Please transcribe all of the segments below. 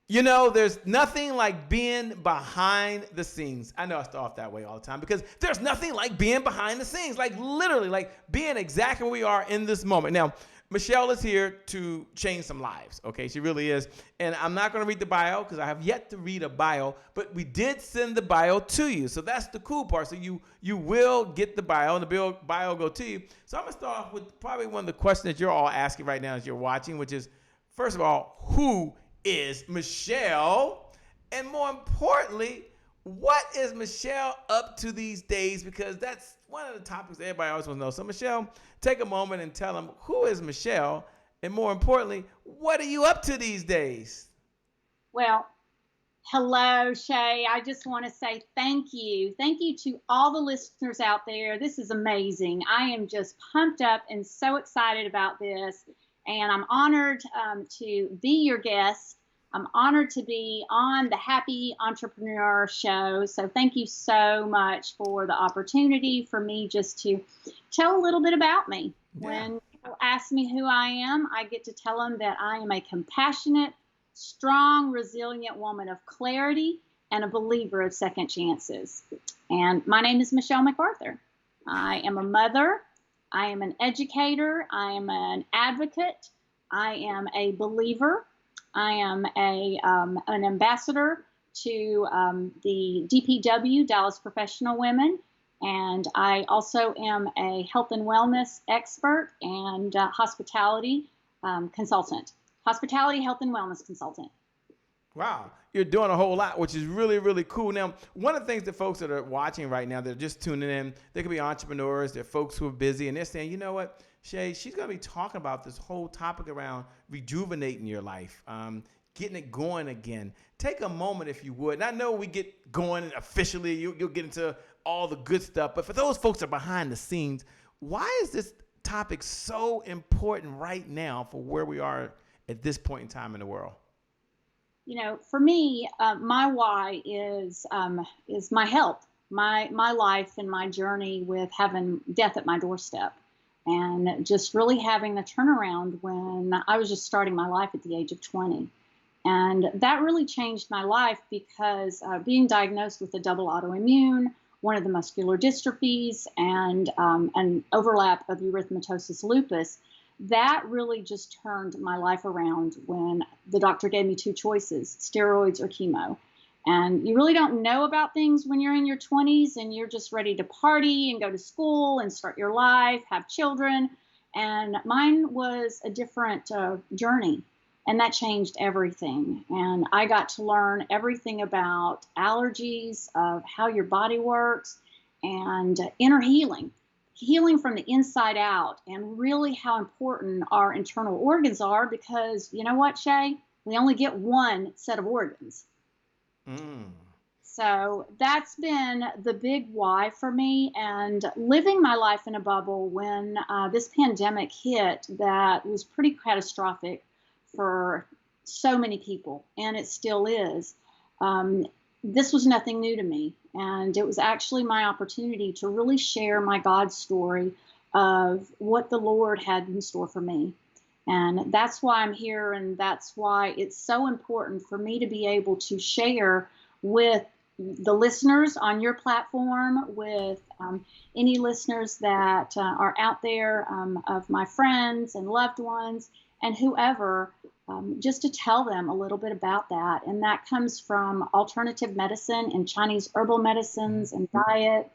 You know, there's nothing like being behind the scenes. I know I start off that way all the time because there's nothing like being behind the scenes, like literally, like being exactly where we are in this moment. Now, Michele is here to change some lives, okay? She really is. And I'm not going to read the bio because I have yet to read a bio, but we did send the bio to you. So that's the cool part. So you will get the bio, and the bio will go to you. So I'm going to start off with probably one of the questions that you're all asking right now as you're watching, which is, first of all, who is Michele? And more importantly, what is Michele up to these days? Because that's one of the topics everybody always wants to know. So Michele, take a moment and tell them, who is Michele? And more importantly, what are you up to these days? Well, hello, Shay. I just want to say thank you. Thank you to all the listeners out there. This is amazing. I am just pumped up and so excited about this. And I'm honored to be your guest. I'm honored to be on the Happy Entrepreneur Show. So thank you so much for the opportunity for me just to tell a little bit about me. Yeah. When people ask me who I am, I get to tell them that I am a compassionate, strong, resilient woman of clarity and a believer of second chances. And my name is Michele MacArthur. I am a mother. I am an educator. I am an advocate. I am a believer. I am an ambassador to the DPW, Dallas Professional Women. And I also am a health and wellness expert and hospitality consultant. Hospitality, health, and wellness consultant. Wow, you're doing a whole lot, which is really, really cool. Now, one of the things that folks that are watching right now, they're just tuning in, they could be entrepreneurs, they're folks who are busy, and they're saying, you know what, Shay, she's going to be talking about this whole topic around rejuvenating your life, getting it going again. Take a moment, if you would. And I know we get going officially, you'll get into all the good stuff, but for those folks that are behind the scenes, why is this topic so important right now for where we are at this point in time in the world? You know, for me, my why is my health, my life, and my journey with having death at my doorstep, and just really having the turnaround when I was just starting my life at the age of 20, and that really changed my life because being diagnosed with a double autoimmune, one of the muscular dystrophies, and an overlap of erythematosus lupus. That really just turned my life around when the doctor gave me two choices, steroids or chemo. And you really don't know about things when you're in your 20s and you're just ready to party and go to school and start your life, have children. And mine was a different journey. And that changed everything. And I got to learn everything about allergies, of how your body works, and inner healing. Healing from the inside out, and really how important our internal organs are, because you know what, Shay? We only get one set of organs. So that's been the big why for me, and living my life in a bubble when this pandemic hit that was pretty catastrophic for so many people, and it still is. This was nothing new to me. And it was actually my opportunity to really share my God story of what the Lord had in store for me. And that's why I'm here. And that's why it's so important for me to be able to share with the listeners on your platform, with any listeners that are out there, of my friends and loved ones and whoever, just to tell them a little bit about that. And that comes from alternative medicine and Chinese herbal medicines and diet.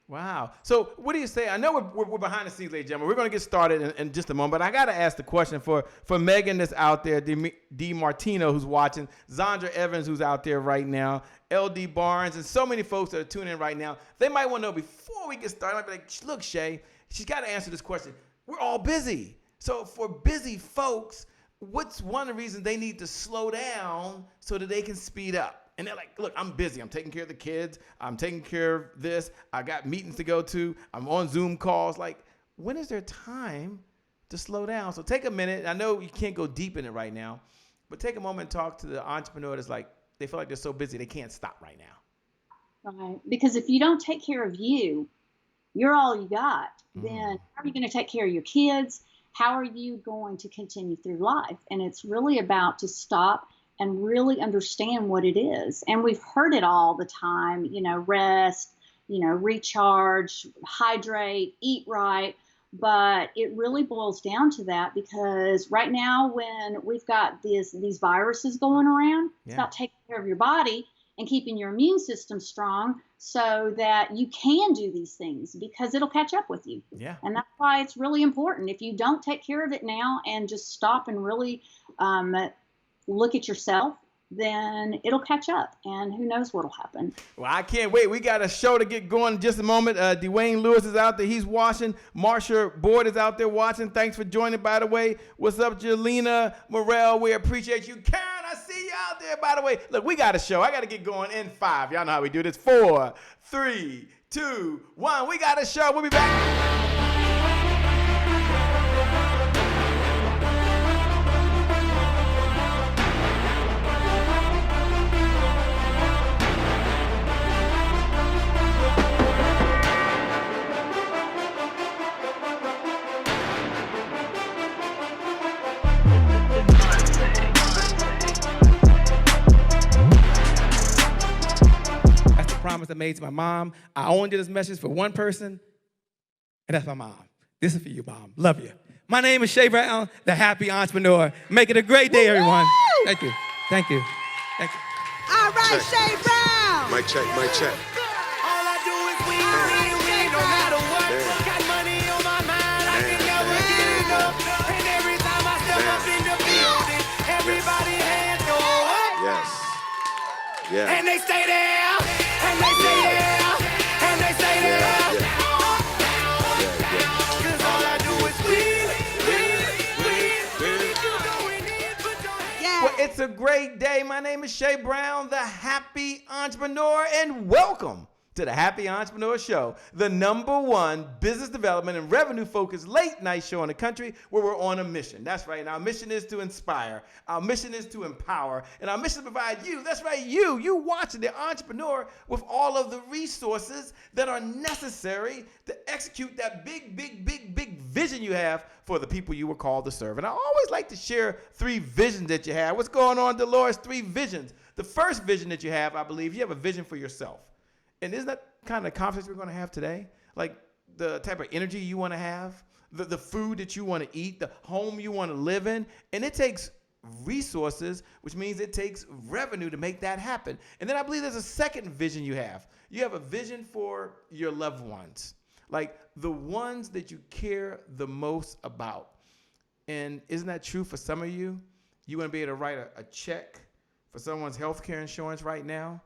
Wow. So what do you say? I know we're behind the scenes, ladies and gentlemen. We're going to get started in just a moment, but I got to ask the question for Megan that's out there, D. Martino who's watching, Zandra Evans who's out there right now, LD Barnes, and so many folks that are tuning in right now. They might want to know before we get started, I'd be like, look, Shay, she's got to answer this question. We're all busy. So for busy folks, what's one of the reasons they need to slow down so that they can speed up? And they're like, look, I'm busy. I'm taking care of the kids. I'm taking care of this. I got meetings to go to. I'm on Zoom calls. Like, when is there time to slow down? So take a minute. I know you can't go deep in it right now, but take a moment and talk to the entrepreneur that's like, they feel like they're so busy they can't stop right now. Right. Because if you don't take care of you, you're all you got. Then how are you going to take care of your kids? How are you going to continue through life? And it's really about to stop and really understand what it is. And we've heard it all the time, rest, recharge, hydrate, eat right. But it really boils down to that, because right now when we've got these viruses going around, it's about taking care of your body and keeping your immune system strong so that you can do these things, because it'll catch up with you. Yeah. And that's why it's really important. If you don't take care of it now and just stop and really look at yourself, then it'll catch up, and who knows what'll happen. Well, I can't wait. We got a show to get going in just a moment. Dwayne Lewis is out there. He's watching. Marsha Board is out there watching. Thanks for joining, by the way. What's up, Jelena Morel? We appreciate you. Karen, I see you out there, by the way. Look, we got a show. I got to get going in 5. Y'all know how we do this. 4, 3, 2, 1. We got a show. We'll be back. Promise I made to my mom. I only did this message for one person, and that's my mom. This is for you, Mom. Love you. My name is Shay Brown, the happy entrepreneur. Make it a great day, everyone. Thank you. Thank you. Thank you. All right, Shay Brown. Mic check, mic check. All I do is win, no matter what. Got money on my mind, I can never get enough. And every time I step up in the building, everybody hands go up. Yes. Yeah. And they stay there. And they stay there, and they stay there. Cause all I do is win. Well, it's a great day. My name is Shay Brown, the happy entrepreneur, and welcome to the Happy Entrepreneur Show, the #1 business development and revenue-focused late-night show in the country where we're on a mission. That's right. And our mission is to inspire. Our mission is to empower. And our mission is to provide you, that's right, you watching the entrepreneur, with all of the resources that are necessary to execute that big vision you have for the people you were called to serve. And I always like to share 3 visions that you have. What's going on, Dolores? 3 visions. The first vision that you have, I believe, you have a vision for yourself. And isn't that kind of the conversation we're going to have today? Like the type of energy you want to have, the food that you want to eat, the home you want to live in. And it takes resources, which means it takes revenue to make that happen. And then I believe there's a second vision you have. You have a vision for your loved ones, like the ones that you care the most about. And isn't that true for some of you? You want to be able to write a check for someone's health care insurance right now.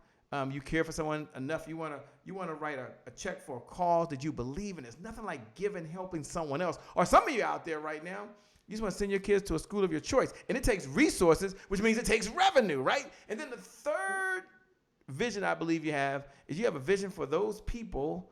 You care for someone enough. You want to write a check for a cause that you believe in. There's nothing like giving, helping someone else. Or some of you out there right now, you just want to send your kids to a school of your choice. And it takes resources, which means it takes revenue, right? And then the third vision I believe you have is you have a vision for those people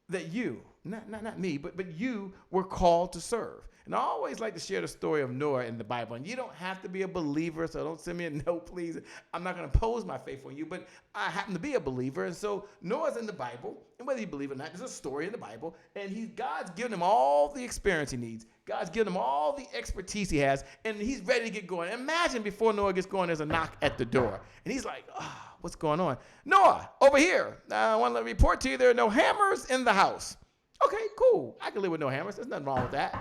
that you, not me, but you were called to serve. And I always like to share the story of Noah in the Bible. And you don't have to be a believer, so don't send me a note, please. I'm not going to impose my faith on you, but I happen to be a believer. And so Noah's in the Bible, and whether you believe it or not, there's a story in the Bible, and God's given him all the experience he needs. God's given him all the expertise he has, and he's ready to get going. Imagine before Noah gets going, there's a knock at the door. And he's like, what's going on? Noah, over here. I want to report to you there are no hammers in the house. Okay, cool. I can live with no hammers. There's nothing wrong with that.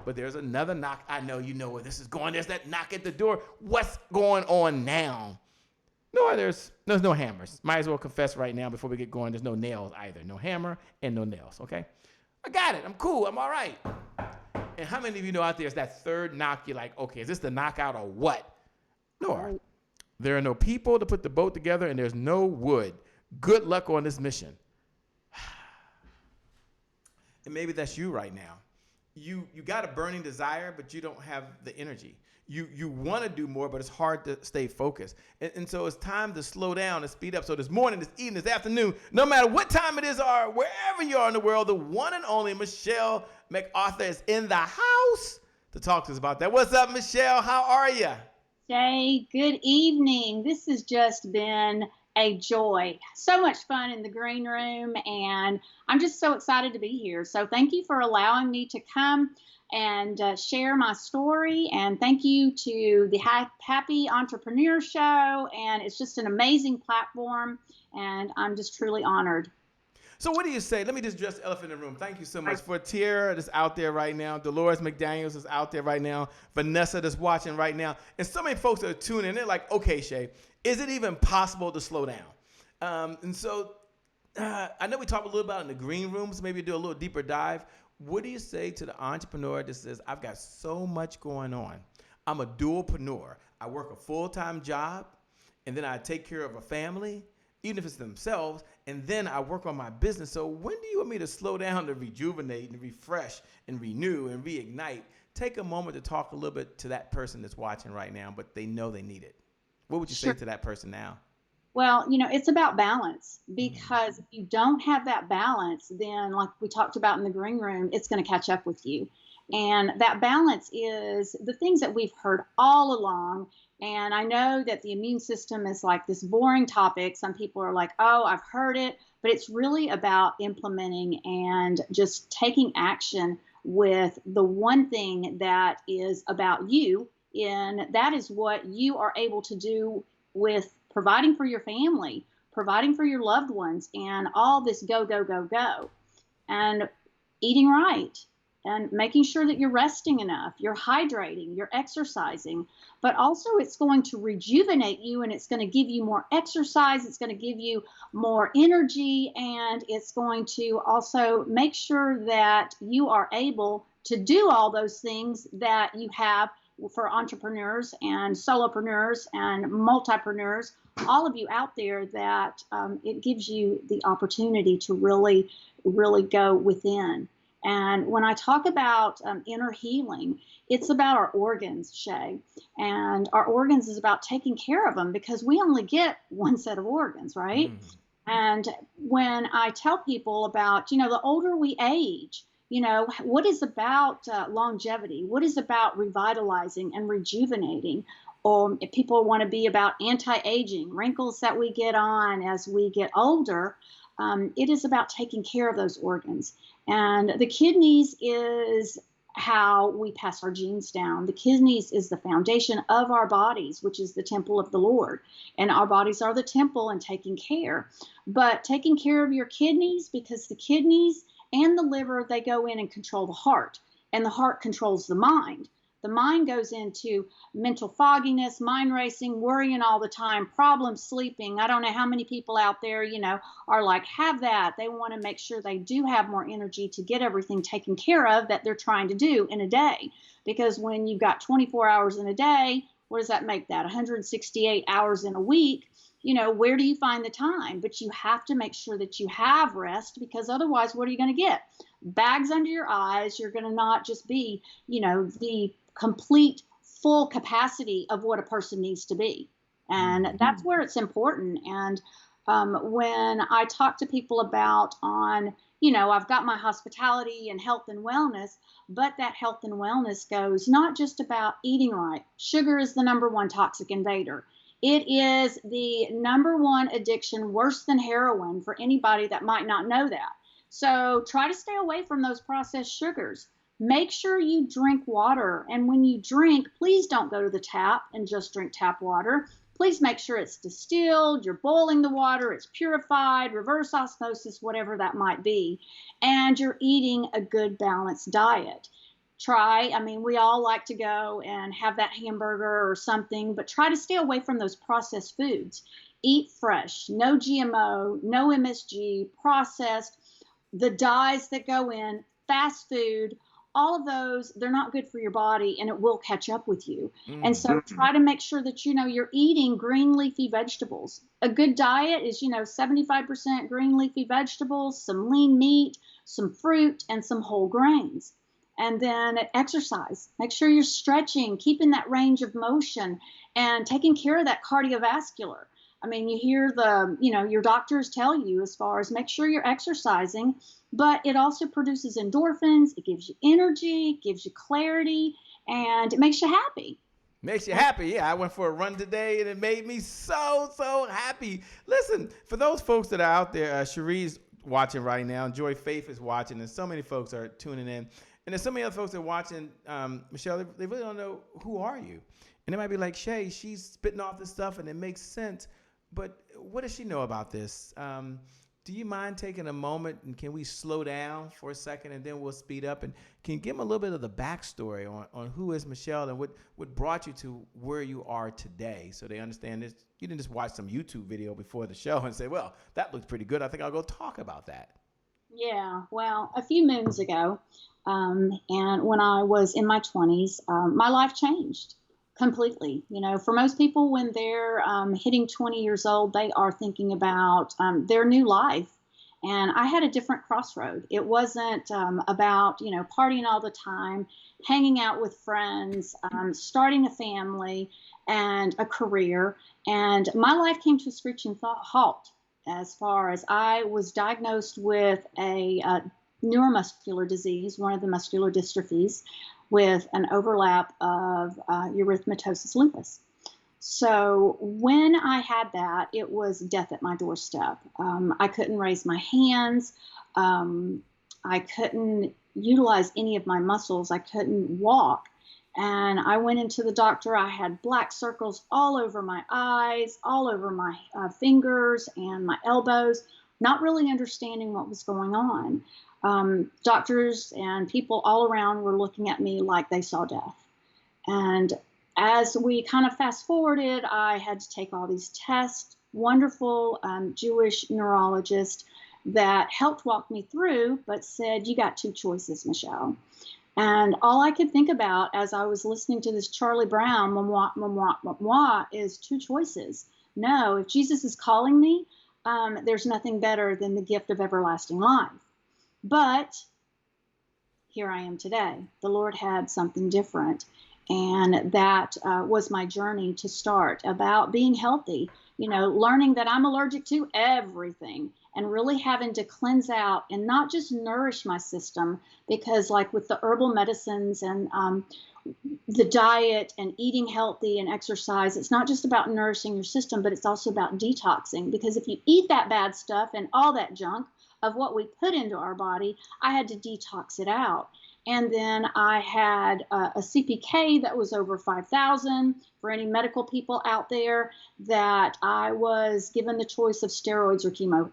But there's another knock. I know you know where this is going. There's that knock at the door. What's going on now? No, there's no hammers. Might as well confess right now before we get going. There's no nails either. No hammer and no nails, okay? I got it. I'm cool. I'm all right. And how many of you know out there is that third knock? You're like, okay, is this the knockout or what? No, there are no people to put the boat together, and there's no wood. Good luck on this mission. And maybe that's you right now. You got a burning desire, but you don't have the energy. You want to do more, but it's hard to stay focused. And so it's time to slow down and speed up. So this morning, this evening, this afternoon, no matter what time it is or wherever you are in the world, the one and only Michele MacArthur is in the house to talk to us about that. What's up, Michele? How are you? Jay, good evening. This has just been a joy. So much fun in the green room, and I'm just so excited to be here. So thank you for allowing me to come and share my story. And thank you to the Happy Entrepreneur Show. And it's just an amazing platform, and I'm just truly honored. So what do you say? Let me just address the elephant in the room. Thank you so much. For Tierra that's out there right now, Dolores McDaniels is out there right now, Vanessa that's watching right now, and so many folks that are tuning in, they're like, okay, Shay, is it even possible to slow down? And so I know we talked a little about it in the green rooms, maybe do a little deeper dive. What do you say to the entrepreneur that says, I've got so much going on. I'm a dualpreneur. I work a full-time job, and then I take care of a family, even if it's themselves, and then I work on my business. So when do you want me to slow down to rejuvenate and refresh and renew and reignite? Take a moment to talk a little bit to that person that's watching right now, but they know they need it. What would you say to that person now? Well, it's about balance, because if you don't have that balance, then like we talked about in the green room, it's going to catch up with you. And that balance is the things that we've heard all along. And I know that the immune system is like this boring topic. Some people are like, oh, I've heard it, but it's really about implementing and just taking action with the one thing that is about you. And that is what you are able to do with providing for your family, providing for your loved ones, and all this go, go, go, go. And eating right, and making sure that you're resting enough, you're hydrating, you're exercising, but also it's going to rejuvenate you, and it's going to give you more exercise, it's going to give you more energy, and it's going to also make sure that you are able to do all those things that you have for entrepreneurs and solopreneurs and multipreneurs, all of you out there, that it gives you the opportunity to really, really go within. And when I talk about inner healing, it's about our organs, Shay. And our organs is about taking care of them, because we only get one set of organs, right? And when I tell people about, the older we age, what is about longevity? What is about revitalizing and rejuvenating? Or if people want to be about anti-aging, wrinkles that we get on as we get older, it is about taking care of those organs. And the kidneys is how we pass our genes down. The kidneys is the foundation of our bodies, which is the temple of the Lord. And our bodies are the temple and taking care. But taking care of your kidneys, because the kidneys and the liver, they go in and control the heart, and the heart controls the mind. The mind goes into mental fogginess, mind racing, worrying all the time, problems sleeping. I don't know how many people out there, are like, have that. They want to make sure they do have more energy to get everything taken care of that they're trying to do in a day. Because when you've got 24 hours in a day, what does that make that? 168 hours in a week. Where do you find the time? But you have to make sure that you have rest, because otherwise, what are you going to get? Bags under your eyes. You're going to not just be, the complete full capacity of what a person needs to be. And that's where it's important. And when I talk to people about I've got my hospitality and health and wellness, but that health and wellness goes not just about eating right. Sugar is the number one toxic invader. It is the number one addiction, worse than heroin, for anybody that might not know that. So try to stay away from those processed sugars. Make sure you drink water. And when you drink, please don't go to the tap and just drink tap water. Please make sure it's distilled, you're boiling the water, it's purified, reverse osmosis, whatever that might be. And you're eating a good balanced diet. We all like to go and have that hamburger or something, but try to stay away from those processed foods. Eat fresh, no GMO, no MSG, processed, the dyes that go in, fast food, all of those, they're not good for your body, and it will catch up with you. And so try to make sure that, you're eating green leafy vegetables. A good diet is, 75% green leafy vegetables, some lean meat, some fruit, and some whole grains. And then exercise. Make sure you're stretching, keeping that range of motion, and taking care of that cardiovascular. You hear your doctors tell you as far as make sure you're exercising, but it also produces endorphins. It gives you energy, gives you clarity, and it makes you happy. Makes you happy. Yeah, I went for a run today, and it made me so happy. Listen, for those folks that are out there, Cherie's watching right now. Joy Faith is watching, and so many folks are tuning in. And there's so many other folks that are watching. Michelle, they really don't know, who are you? And they might be like, Shay, she's spitting off this stuff, and it makes sense. But what does she know about this? Do you mind taking a moment, and can we slow down for a second, and then we'll speed up? And can you give them a little bit of the backstory on who is Michelle and what brought you to where you are today, so they understand this? You didn't just watch some YouTube video before the show and say, well, that looks pretty good. I think I'll go talk about that. Yeah, well, a few moons ago, and when I was in my 20s, my life changed completely. You know, for most people, when they're hitting 20 years old, they are thinking about their new life. And I had a different crossroad. It wasn't about, partying all the time, hanging out with friends, starting a family and a career. And my life came to a screeching halt as far as I was diagnosed with a neuromuscular disease, one of the muscular dystrophies, with an overlap of erythematosus lupus. So when I had that, it was death at my doorstep. I couldn't raise my hands. I couldn't utilize any of my muscles. I couldn't walk. And I went into the doctor. I had black circles all over my eyes, all over my fingers and my elbows, not really understanding what was going on. Doctors and people all around were looking at me like they saw death. And as we kind of fast forwarded, I had to take all these tests, wonderful Jewish neurologist that helped walk me through, but said, you got two choices, Michelle. And all I could think about as I was listening to this Charlie Brown, moi, is two choices. No, if Jesus is calling me, there's nothing better than the gift of everlasting life. But here I am today. The Lord had something different. And that was my journey to start about being healthy, learning that I'm allergic to everything and really having to cleanse out and not just nourish my system, because like with the herbal medicines and the diet and eating healthy and exercise, it's not just about nourishing your system, but it's also about detoxing. Because if you eat that bad stuff and all that junk of what we put into our body, I had to detox it out. And then I had a CPK that was over 5,000 for any medical people out there, that I was given the choice of steroids or chemo,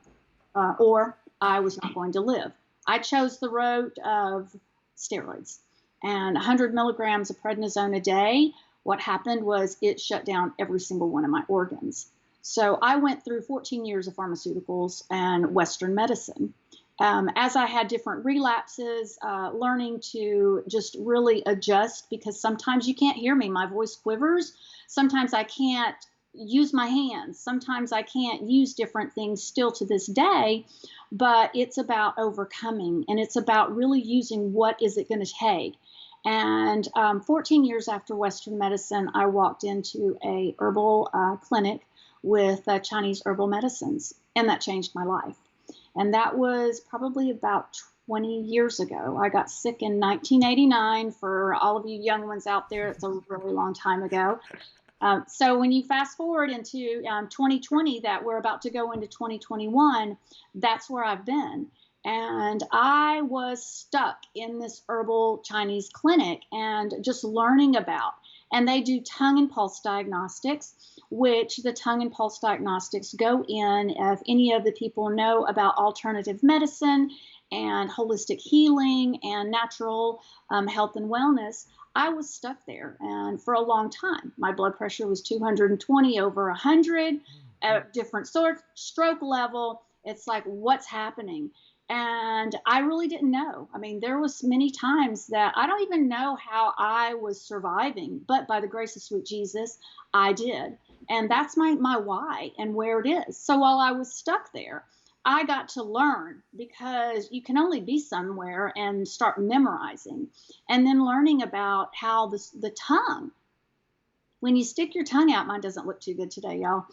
or I was not going to live. I chose the road of steroids and 100 milligrams of prednisone a day. What happened was it shut down every single one of my organs. So I went through 14 years of pharmaceuticals and Western medicine. As I had different relapses, learning to just really adjust, because sometimes you can't hear me. My voice quivers. Sometimes I can't use my hands. Sometimes I can't use different things still to this day, but it's about overcoming, and it's about really using what is it going to take. And 14 years after Western medicine, I walked into a herbal clinic with Chinese herbal medicines, and that changed my life. And that was probably about 20 years ago. I got sick in 1989. For all of you young ones out there, it's a really long time ago. So when you fast forward into 2020, that we're about to go into 2021, that's where I've been. And I was stuck in this herbal Chinese clinic and just learning about. And they do tongue and pulse diagnostics, which the tongue and pulse diagnostics go in, if any of the people know about alternative medicine and holistic healing and natural health and wellness. I was stuck there, and for a long time. My blood pressure was 220 over 100, at different stroke level. It's like, what's happening? And I really didn't know. I mean, there was many times that I don't even know how I was surviving, but by the grace of sweet Jesus, I did. And that's my why and where it is. So while I was stuck there, I got to learn, because you can only be somewhere and start memorizing, and then learning about how the tongue, when you stick your tongue out, mine doesn't look too good today, y'all.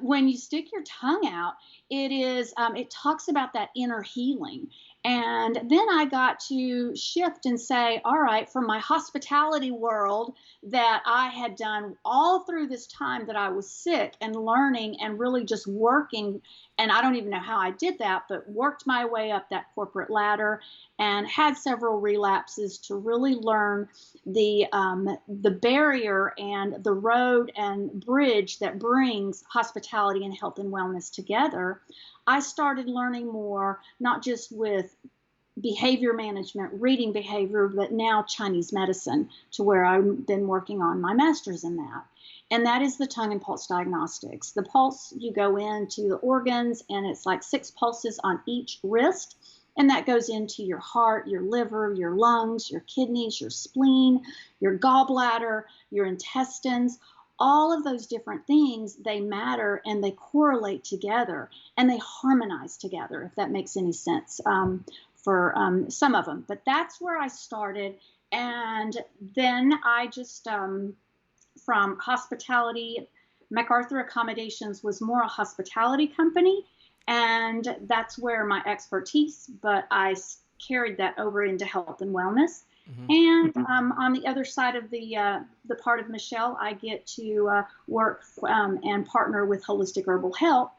When you stick your tongue out, it talks about that inner healing. And then I got to shift and say, all right, from my hospitality world that I had done all through this time that I was sick and learning and really just working. And I don't even know how I did that, but worked my way up that corporate ladder and had several relapses to really learn the barrier and the road and bridge that brings hospitality and health and wellness together. I started learning more, not just with behavior management, reading behavior, but now Chinese medicine, to where I've been working on my master's in that. And that is the tongue and pulse diagnostics. The pulse, you go into the organs, and it's like 6 pulses on each wrist. And that goes into your heart, your liver, your lungs, your kidneys, your spleen, your gallbladder, your intestines. All of those different things, they matter and they correlate together and they harmonize together, if that makes any sense for some of them. But that's where I started. And then I just, from hospitality, MacArthur Accommodations was more a hospitality company. And that's where my expertise, but I carried that over into health and wellness. And on the other side of the part of Michele, I get to work and partner with Holistic Herbal Health,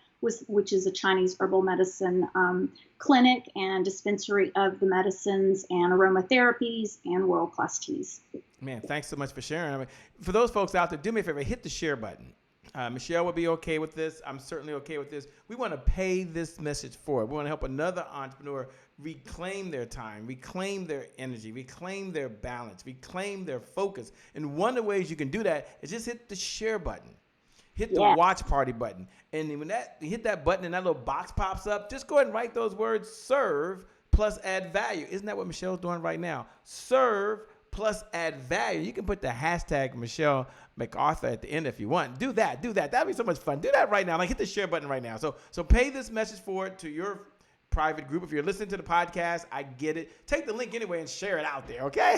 which is a Chinese herbal medicine clinic and dispensary of the medicines and aromatherapies and world-class teas. Man, thanks so much for sharing. I mean, for those folks out there, do me a favor, hit the share button. Michele would be okay with this. I'm certainly okay with this. We want to pay this message forward. We want to help another entrepreneur reclaim their time, reclaim their energy, reclaim their balance, reclaim their focus. And one of the ways you can do that is just hit the share button. Hit the watch party button. And when you hit that button and that little box pops up, just go ahead and write those words, serve plus add value. Isn't that what Michele's doing right now? Serve plus add value. You can put the hashtag Michele MacArthur at the end if you want. Do that. That'd be so much fun. Do that right now. Like, hit the share button right now. So pay this message forward to your private group. If you're listening to the podcast, I get it. Take the link anyway and share it out there, okay?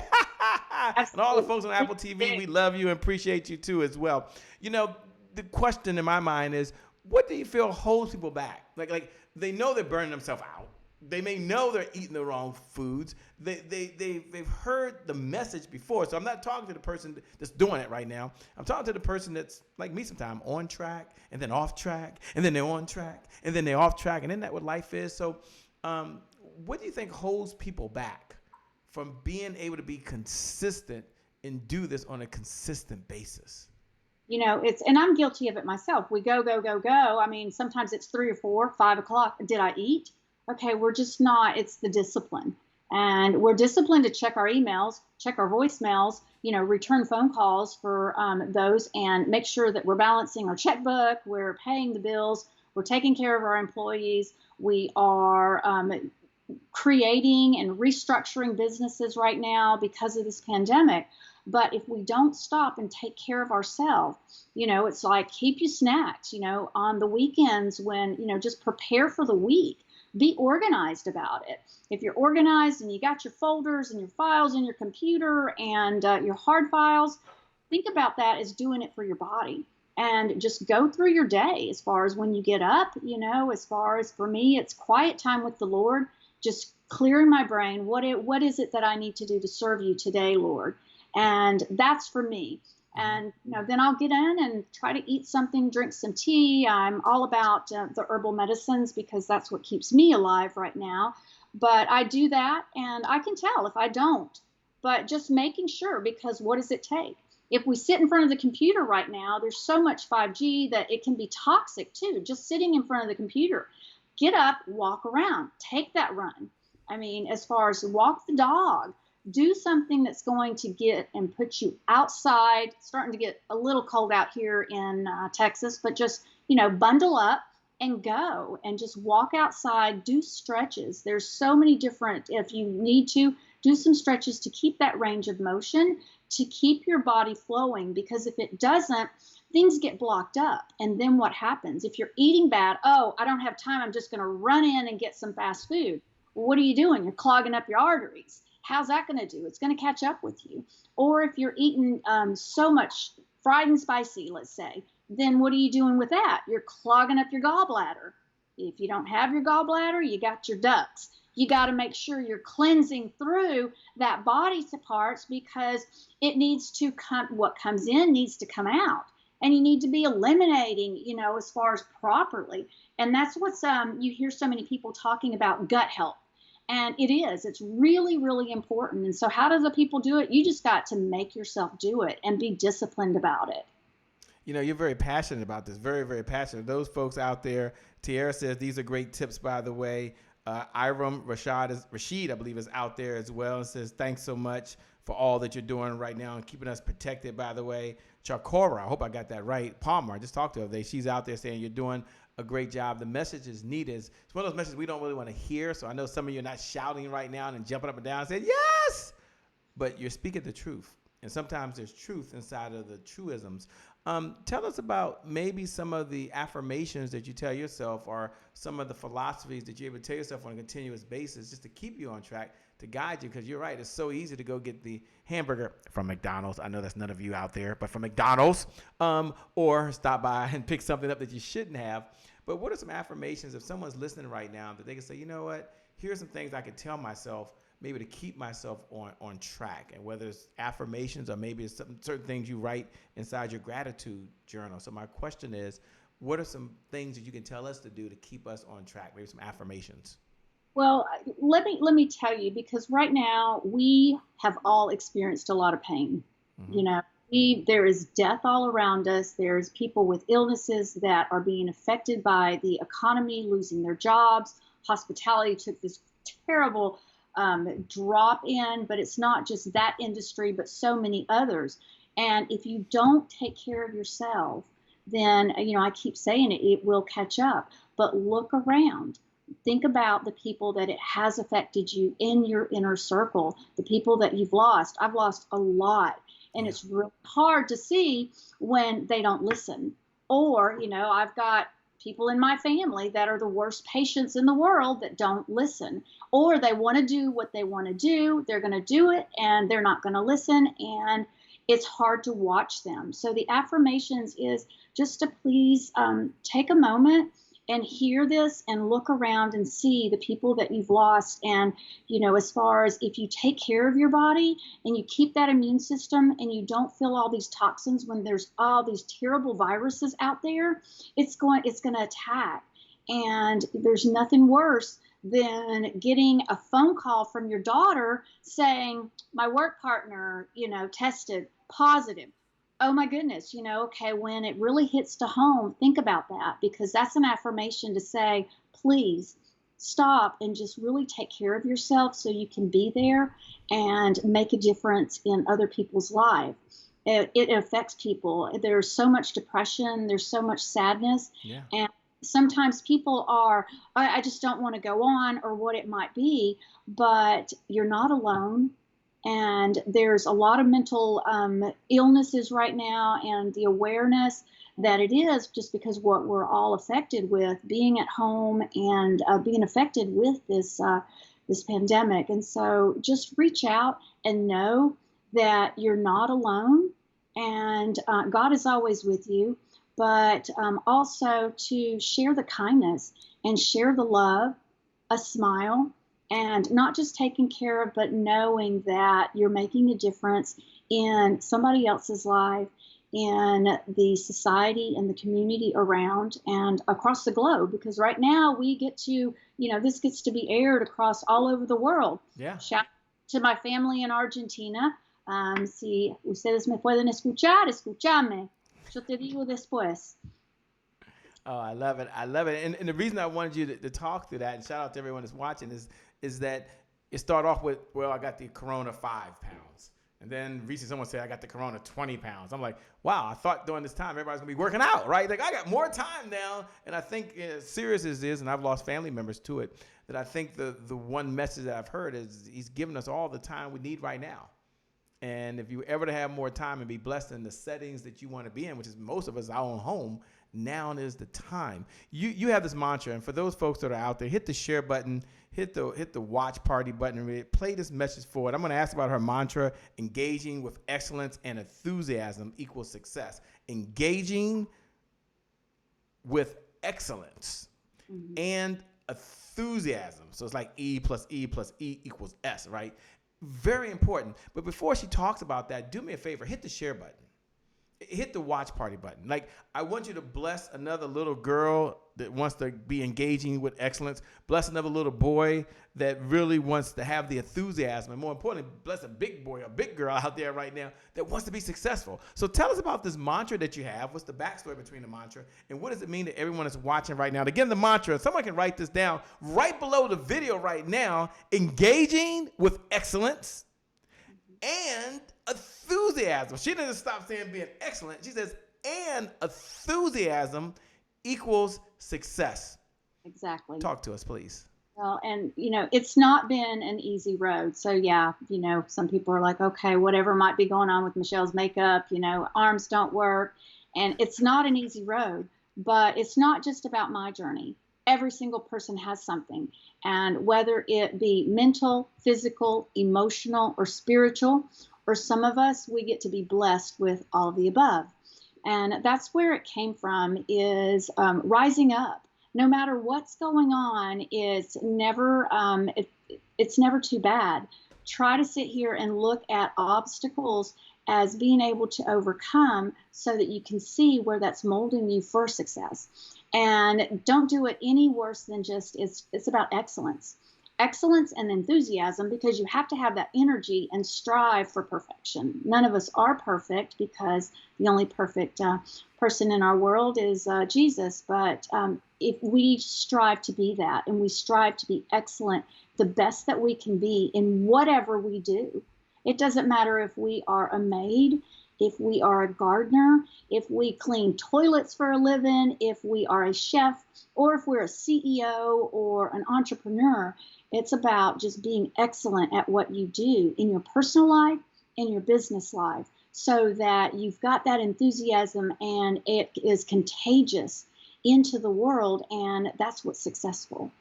And all the folks on Apple TV, we love you and appreciate you too as well. You know, the question in my mind is, what do you feel holds people back? Like they know they're burning themselves out. They may know they're eating the wrong foods. They've heard the message before. So I'm not talking to the person that's doing it right now. I'm talking to the person that's like me sometimes, on track and then off track and then they're on track and then they're off track. And isn't that what life is? So what do you think holds people back from being able to be consistent and do this on a consistent basis? You know, and I'm guilty of it myself. We go. I mean, sometimes it's 3 or 4, 5 o'clock. Did I eat? Okay, we're just not, it's the discipline. And we're disciplined to check our emails, check our voicemails, return phone calls for those, and make sure that we're balancing our checkbook, we're paying the bills, we're taking care of our employees, we are creating and restructuring businesses right now because of this pandemic. But if we don't stop and take care of ourselves, it's like, keep your snacks, on the weekends when, just prepare for the week. Be organized about it. If you're organized and you got your folders and your files in your computer and your hard files, think about that as doing it for your body. And just go through your day as far as when you get up, as far as for me, it's quiet time with the Lord, just clearing my brain. What is it that I need to do to serve you today, Lord? And that's for me. And then I'll get in and try to eat something, drink some tea. I'm all about the herbal medicines because that's what keeps me alive right now. But I do that, and I can tell if I don't. But just making sure, because what does it take? If we sit in front of the computer right now, there's so much 5G that it can be toxic too, just sitting in front of the computer. Get up, walk around, take that run. I mean, as far as walk the dog, do something that's going to get and put you outside. It's starting to get a little cold out here in Texas, but just, bundle up and go and just walk outside, do stretches. There's so many different, if you need to, do some stretches to keep that range of motion, to keep your body flowing, because if it doesn't, things get blocked up. And then what happens? If you're eating bad, I don't have time, I'm just going to run in and get some fast food. Well, what are you doing? You're clogging up your arteries. How's that going to do? It's going to catch up with you. Or if you're eating so much fried and spicy, let's say, then what are you doing with that? You're clogging up your gallbladder. If you don't have your gallbladder, you got your ducts. You got to make sure you're cleansing through that body parts, because it needs to come, what comes in needs to come out. And you need to be eliminating, as far as properly. And that's what's, you hear so many people talking about gut health. And it's really, really important. And so how do the people do it? You just got to make yourself do it and be disciplined about it. You're very passionate about this, very, very passionate. Those folks out there, Tiara says, these are great tips, by the way. Rashid, I believe, is out there as well, and says, thanks so much for all that you're doing right now and keeping us protected, by the way. Chakora, I hope I got that right. Palmer, I just talked to her today. She's out there saying you're doing a great job. The message is needed. It's one of those messages we don't really want to hear, so I know some of you are not shouting right now and jumping up and down and saying, yes! But you're speaking the truth. And sometimes there's truth inside of the truisms. Tell us about maybe some of the affirmations that you tell yourself, or some of the philosophies that you're able to tell yourself on a continuous basis, just to keep you on track, to guide you. Because you're right, it's so easy to go get the hamburger from McDonald's. I know that's none of you out there, but from McDonald's, or stop by and pick something up that you shouldn't have. But what are some affirmations, if someone's listening right now, that they can say, you know what, here's some things I can tell myself maybe to keep myself on track, and whether it's affirmations or maybe it's certain things you write inside your gratitude journal. So my question is, what are some things that you can tell us to do to keep us on track? Maybe some affirmations. Well, let me tell you, because right now we have all experienced a lot of pain. Mm-hmm. There is death all around us. There's people with illnesses that are being affected by the economy, losing their jobs. Hospitality took this terrible drop in, but it's not just that industry, but so many others. And if you don't take care of yourself, then, I keep saying it will catch up. But look around. Think about the people that it has affected you in your inner circle, the people that you've lost. I've lost a lot. And it's really hard to see when they don't listen. Or, I've got people in my family that are the worst patients in the world that don't listen, or they want to do what they want to do. They're going to do it and they're not going to listen. And it's hard to watch them. So the affirmations is just to please take a moment and hear this and look around and see the people that you've lost. And, as far as if you take care of your body and you keep that immune system and you don't feel all these toxins when there's all these terrible viruses out there, it's going to attack. And there's nothing worse than getting a phone call from your daughter saying, my work partner, tested positive. Oh my goodness, okay, when it really hits to home, think about that, because that's an affirmation to say, please stop and just really take care of yourself so you can be there and make a difference in other people's lives. It affects people. There's so much depression. There's so much sadness. Yeah. And sometimes people are, I just don't want to go on, or what it might be, but you're not alone. And there's a lot of mental illnesses right now, and the awareness that it is just because what we're all affected with, being at home and being affected with this pandemic. And so just reach out and know that you're not alone, and God is always with you, but also to share the kindness and share the love, a smile, and not just taking care of, but knowing that you're making a difference in somebody else's life, in the society and the community around and across the globe. Because right now we get to, this gets to be aired across all over the world. Yeah. Shout out to my family in Argentina. Si ustedes me pueden escuchar, escúchame. Yo te digo después. Oh, I love it. I love it. And the reason I wanted you to talk through that, and shout out to everyone that's watching, is that it started off with, well, I got the Corona 5 pounds. And then recently someone said I got the Corona 20 pounds. I'm like, wow, I thought during this time everybody's going to be working out, right? Like, I got more time now. And I think, as serious as it is, and I've lost family members to it, that I think the one message that I've heard is he's giving us all the time we need right now. And if you ever to have more time and be blessed in the settings that you want to be in, which is most of us our own home, now is the time. You have this mantra, and for those folks that are out there, hit the share button, hit the watch party button, and play this message forward. I'm going to ask about her mantra: engaging with excellence and enthusiasm equals success. Engaging with excellence and enthusiasm. So it's like E plus E plus E equals S, right? Very important. But before she talks about that, do me a favor, hit the share button. Hit the watch party button. Like, I want you to bless another little girl that wants to be engaging with excellence. Bless another little boy that really wants to have the enthusiasm. And more importantly, bless a big boy, a big girl out there right now that wants to be successful. So tell us about this mantra that you have. What's the backstory between the mantra? And what does it mean to everyone that's watching right now? And again, the mantra, someone can write this down right below the video right now. Engaging with excellence and enthusiasm. She doesn't stop saying being excellent. She says, and enthusiasm equals success. Exactly. Talk to us, please. Well, and, it's not been an easy road. So, yeah, some people are like, okay, whatever might be going on with Michelle's makeup, arms don't work. And it's not an easy road, but it's not just about my journey. Every single person has something. And whether it be mental, physical, emotional, or spiritual, or some of us, we get to be blessed with all of the above. And that's where it came from, is rising up. No matter what's going on, it's never too bad. Try to sit here and look at obstacles as being able to overcome, so that you can see where that's molding you for success. And don't do it any worse than just, it's about excellence and enthusiasm, because you have to have that energy and strive for perfection. None of us are perfect, because the only perfect person in our world is Jesus. But if we strive to be that, and we strive to be excellent, the best that we can be in whatever we do, it doesn't matter if we are a maid, if we are a gardener, if we clean toilets for a living, if we are a chef, or if we're a CEO or an entrepreneur. It's about just being excellent at what you do in your personal life, in your business life, so that you've got that enthusiasm and it is contagious into the world, and that's what's successful.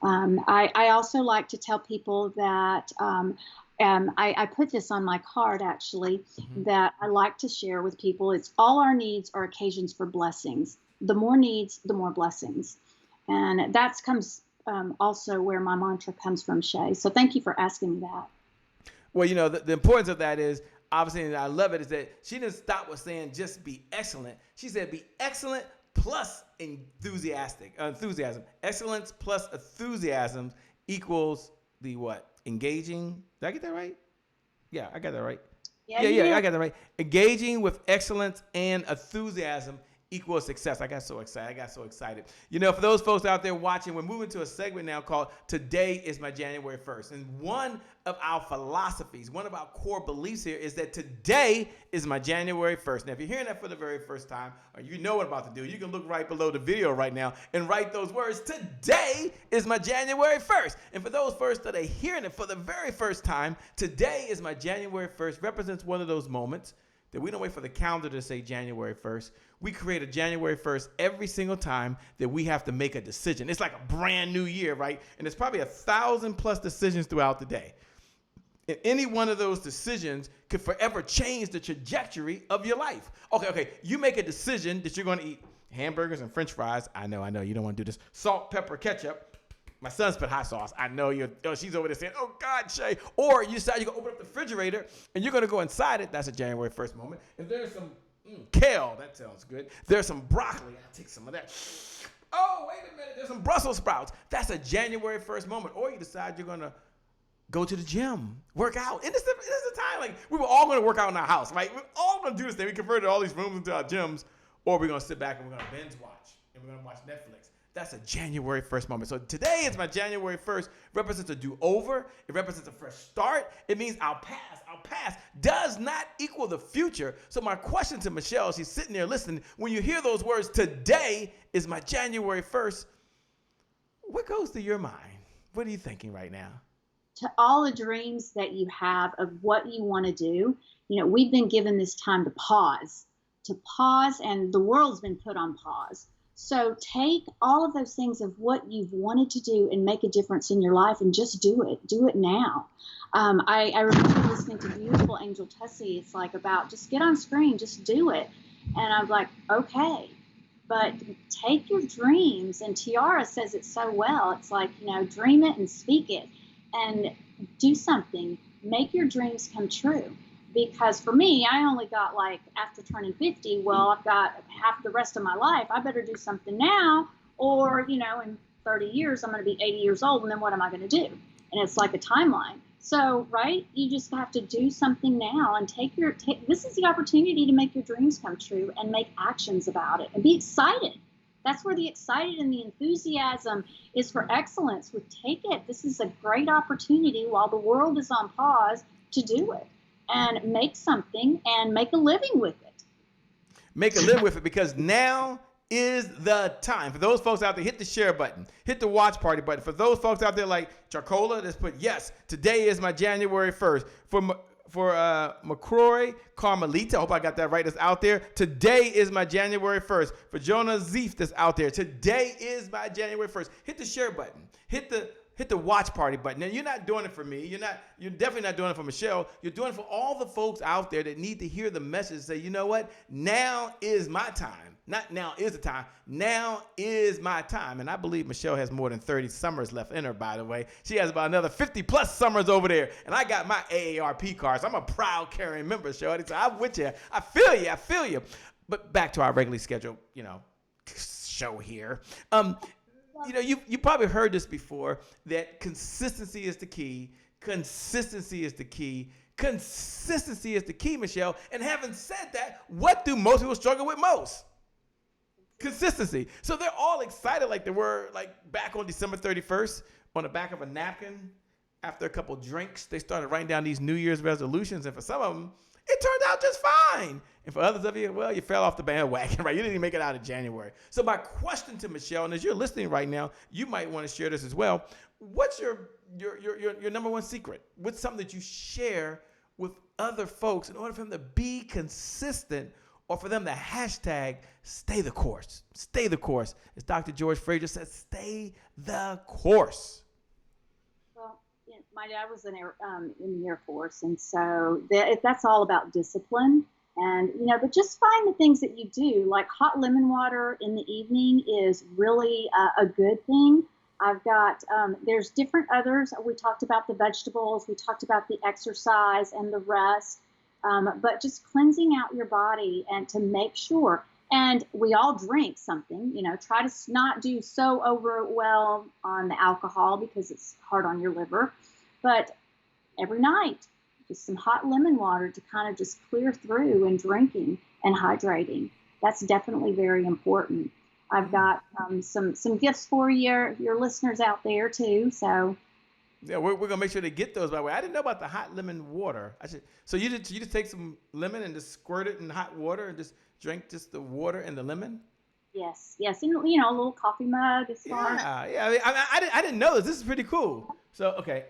I also like to tell people that I put this on my card, actually, that I like to share with people. It's all our needs are occasions for blessings. The more needs, the more blessings. And that comes also where my mantra comes from, Shay. So thank you for asking me that. Well, the importance of that is, obviously, and I love it, is that she didn't stop with saying just be excellent. She said be excellent plus enthusiasm. Excellence plus enthusiasm equals the what? Engaging. Did I get that right? Yeah, I got that right. Yeah, I got that right. Engaging with excellence and enthusiasm equals success. I got so excited. For those folks out there watching, we're moving to a segment now called Today is My January 1st. And one of our philosophies, one of our core beliefs here is that today is my January 1st. Now, if you're hearing that for the very first time, or you know what I'm about to do, you can look right below the video right now and write those words. Today is my January 1st. And for those first that are hearing it for the very first time, today is my January 1st represents one of those moments that we don't wait for the calendar to say January 1st. We create a January 1st every single time that we have to make a decision. It's like a brand new year, right? And there's probably 1,000+ decisions throughout the day. And any one of those decisions could forever change the trajectory of your life. Okay. You make a decision that you're going to eat hamburgers and French fries. I know. You don't want to do this. Salt, pepper, ketchup. My son's put hot sauce. I know she's over there saying, oh, God, Shay. Or you decide you're going to open up the refrigerator and you're going to go inside it. That's a January 1st moment. And there's some kale. That sounds good. There's some broccoli. I'll take some of that. Oh, wait a minute. There's some Brussels sprouts. That's a January 1st moment. Or you decide you're going to go to the gym, work out. And this is the time, like, we were all going to work out in our house, right? We're all going to do this thing. We converted all these rooms into our gyms. Or we're going to sit back and we're going to binge watch. And we're going to watch Netflix. That's a January 1st moment. So today is my January 1st. Represents a do-over. It represents a fresh start. It means our past does not equal the future. So my question to Michelle, she's sitting there listening, when you hear those words, today is my January 1st, what goes through your mind? What are you thinking right now? To all the dreams that you have of what you want to do, we've been given this time to pause, and the world's been put on pause. So take all of those things of what you've wanted to do and make a difference in your life, and just do it. Do it now. I remember listening to Beautiful Angel Tessie. It's like about just get on screen, just do it. And I'm like, okay. but take your dreams, and Tiara says it so well. It's like, dream it and speak it and do something. Make your dreams come true. Because for me, I only got after turning 50, well, I've got half the rest of my life. I better do something now, or, in 30 years, I'm going to be 80 years old, and then what am I going to do? And it's like a timeline. So, right, you just have to do something now and this is the opportunity to make your dreams come true and make actions about it and be excited. That's where the excited and the enthusiasm is for excellence. Take it. This is a great opportunity while the world is on pause to do it and make something and make a living with it. Make a living with it, because now is the time. For those folks out there, hit the share button, hit the watch party button. For those folks out there like Charcola, just put, yes, today is my January 1st. For McCroy Carmelita, I hope I got that right, that's out there, today is my January 1st. For Jonah Zeef, that's out there, today is my January 1st. Hit the share button. Hit the watch party button. And you're not doing it for me. You're definitely not doing it for Michelle. You're doing it for all the folks out there that need to hear the message and say, you know what? Now is my time. Not now is the time. Now is my time. And I believe Michelle has more than 30 summers left in her, by the way. She has about another 50 plus summers over there. And I got my AARP cards. I'm a proud carrying member, Shorty. So I'm with you. I feel you. But back to our regularly scheduled, show here. You probably heard this before, that consistency is the key. Consistency is the key. Consistency is the key, Michelle. And having said that, what do most people struggle with most? Consistency. So they're all excited like they were back on December 31st on the back of a napkin. After a couple drinks, they started writing down these New Year's resolutions. And for some of them, it turned out just fine. And for others of you, well, you fell off the bandwagon, right? You didn't even make it out of January. So my question to Michelle, and as you're listening right now, you might want to share this as well. What's your number one secret? What's something that you share with other folks in order for them to be consistent, or for them to hashtag stay the course? Stay the course. As Dr. George Fraser says, stay the course. Well, my dad was in the Air Force, and so that's all about discipline. And, but just find the things that you do, like hot lemon water in the evening is really a good thing. I've got, there's different others. We talked about the vegetables. We talked about the exercise and the rest. But just cleansing out your body and to make sure. And we all drink something, try to not do so well on the alcohol because it's hard on your liver. But every night, just some hot lemon water to kind of just clear through, and drinking and hydrating. That's definitely very important. I've got some gifts for your listeners out there too. So yeah, we're gonna make sure they get those. By the way, I didn't know about the hot lemon water. So you just take some lemon and just squirt it in hot water and just drink just the water and the lemon. Yes, and a little coffee mug as far. Yeah. I didn't know this. This is pretty cool. So okay.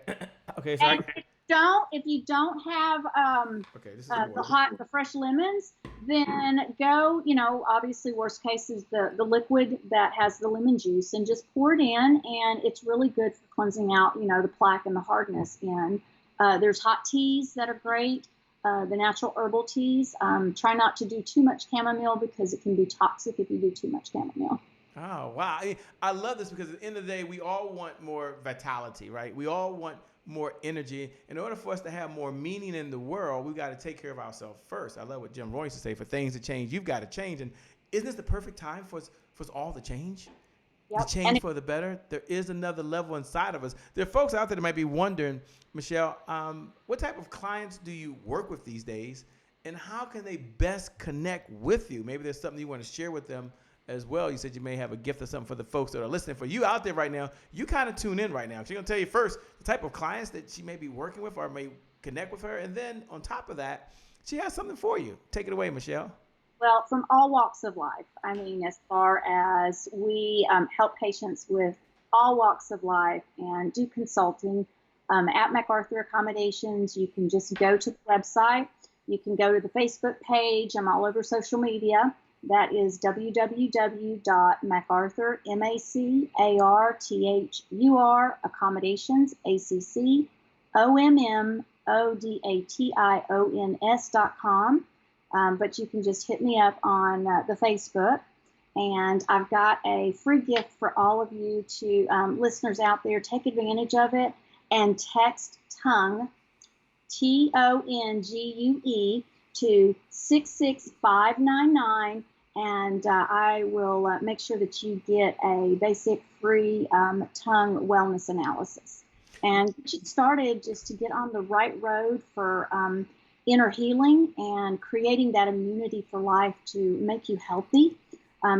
So if you don't have the fresh lemons, then go, obviously worst case is the liquid that has the lemon juice, and just pour it in, and it's really good for cleansing out, the plaque and the hardness in. There's hot teas that are great, the natural herbal teas. Try not to do too much chamomile because it can be toxic if you do too much chamomile. Oh, wow. I love this because at the end of the day, we all want more vitality, right? We all want more energy. In order for us to have more meaning in the world, we've got to take care of ourselves first. I love what Jim Rohn used to say, for things to change, you've got to change. And isn't this the perfect time for us all to change? Yep. To change for the better? There is another level inside of us. There are folks out there that might be wondering, Michelle, what type of clients do you work with these days? And how can they best connect with you? Maybe there's something you want to share with them as well. You said you may have a gift or something for the folks that are listening. For you out there right now, you kind of tune in right now. She's going to tell you first the type of clients that she may be working with or may connect with her. And then on top of that, she has something for you. Take it away, Michelle. Well, from all walks of life. I mean, as far as we help patients with all walks of life and do consulting at MacArthur Accommodations. You can just go to the website. You can go to the Facebook page. I'm all over social media. That is www.MacArthur, MacArthur, accommodations, ACCOMMODATIONS.com. But you can just hit me up on the Facebook. And I've got a free gift for all of you to listeners out there. Take advantage of it and text tongue, TONGUE, to 66599. And I will make sure that you get a basic free tongue wellness analysis. And get you started just to get on the right road for inner healing and creating that immunity for life to make you healthy.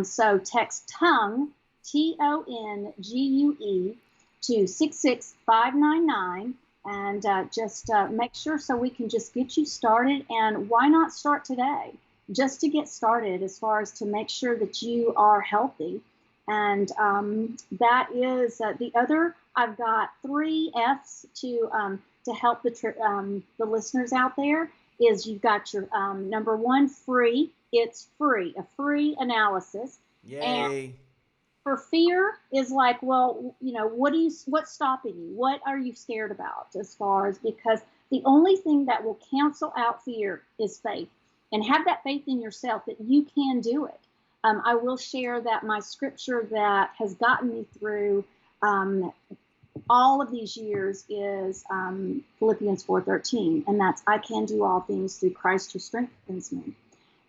So text tongue, TONGUE, to 66599, and just make sure so we can just get you started. And why not start today? Just to get started, as far as to make sure that you are healthy. And that is the other. I've got 3 F's to help the listeners out there. Is you've got your number 1, free. It's free, a free analysis. Yay. And for fear is like, well, what's stopping you? What are you scared about, as far as, because the only thing that will cancel out fear is faith. And have that faith in yourself that you can do it. I will share that my scripture that has gotten me through all of these years is Philippians 4:13, and that's, I can do all things through Christ who strengthens me.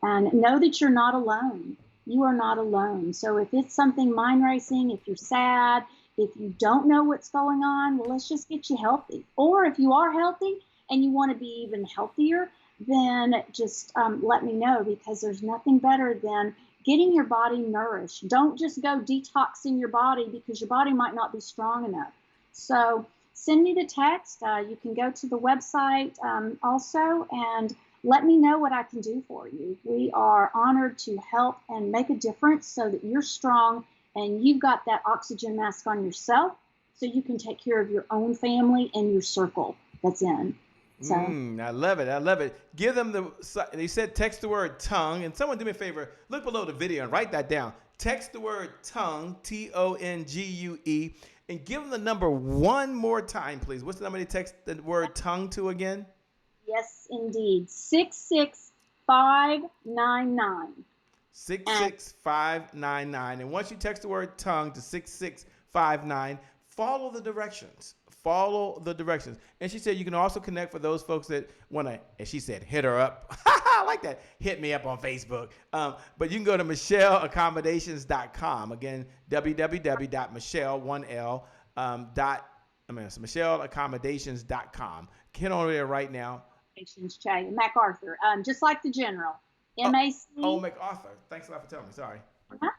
And know that you're not alone. You are not alone. So if it's something mind racing, if you're sad, if you don't know what's going on, well, let's just get you healthy. Or if you are healthy and you want to be even healthier, then just let me know, because there's nothing better than getting your body nourished. Don't just go detoxing your body, because your body might not be strong enough. So send me the text. You can go to the website also and let me know what I can do for you. We are honored to help and make a difference so that you're strong and you've got that oxygen mask on yourself, so you can take care of your own family and your circle that's in. So. I love it. I love it. Give them they said text the word tongue, and someone do me a favor, look below the video and write that down. Text the word tongue, TONGUE, and give them the number one more time, please. What's the number they text the word tongue to again? Yes, indeed. 66599. 66599. And once you text the word tongue to 66599, follow the directions. Follow the directions. And she said you can also connect for those folks that want to, and she said, hit her up. I like that. Hit me up on Facebook. But you can go to MichelleAccommodations.com. Again, MichelleAccommodations.com. Get on there right now. MacArthur, just like the general. MAC. Oh, MacArthur. Thanks a lot for telling me. Sorry.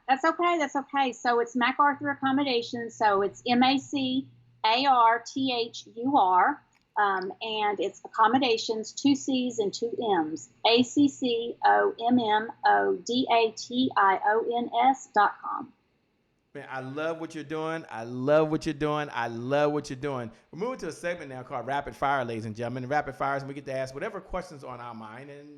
That's okay. That's okay. So it's MacArthur Accommodations. So it's MacArthur, and it's accommodations, 2 C's and 2 M's. ACCOMMODATIONS.com. Man, I love what you're doing. I love what you're doing. I love what you're doing. We're moving to a segment now called Rapid Fire, ladies and gentlemen. Rapid Fires, and we get to ask whatever questions on our mind, and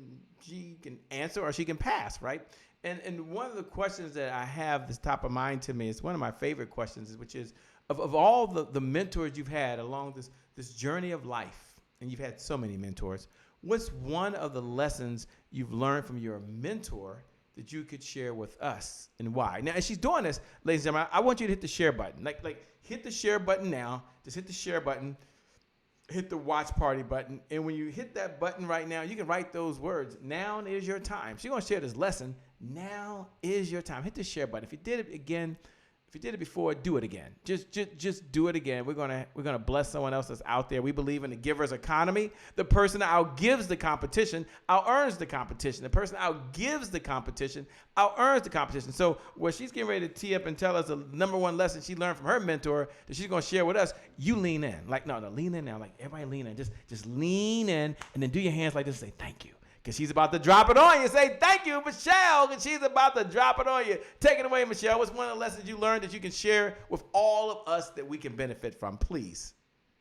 she can answer or she can pass, right? And one of the questions that I have that's top of mind to me is one of my favorite questions, which is of all the mentors you've had along this journey of life, and you've had so many mentors, what's one of the lessons you've learned from your mentor that you could share with us, and why? Now, as she's doing this, ladies and gentlemen, I want you to hit the share button. Like hit the share button now. Just hit the share button. Hit the watch party button. And when you hit that button right now, you can write those words. Now is your time. She's going to share this lesson. Now is your time. Hit the share button. If you did it again, if you did it before, do it again. Just do it again. We're gonna bless someone else that's out there. We believe in the giver's economy. The person that outgives the competition out-earns the competition. The person outgives the competition out-earns the competition. So what she's getting ready to tee up and tell us the number one lesson she learned from her mentor that she's gonna share with us, you lean in. Like, no, lean in now. Like, everybody lean in. Just lean in, and then do your hands like this and say, thank you. Because she's about to drop it on you. Say, thank you, Michelle, because she's about to drop it on you. Take it away, Michelle. What's one of the lessons you learned that you can share with all of us that we can benefit from, please?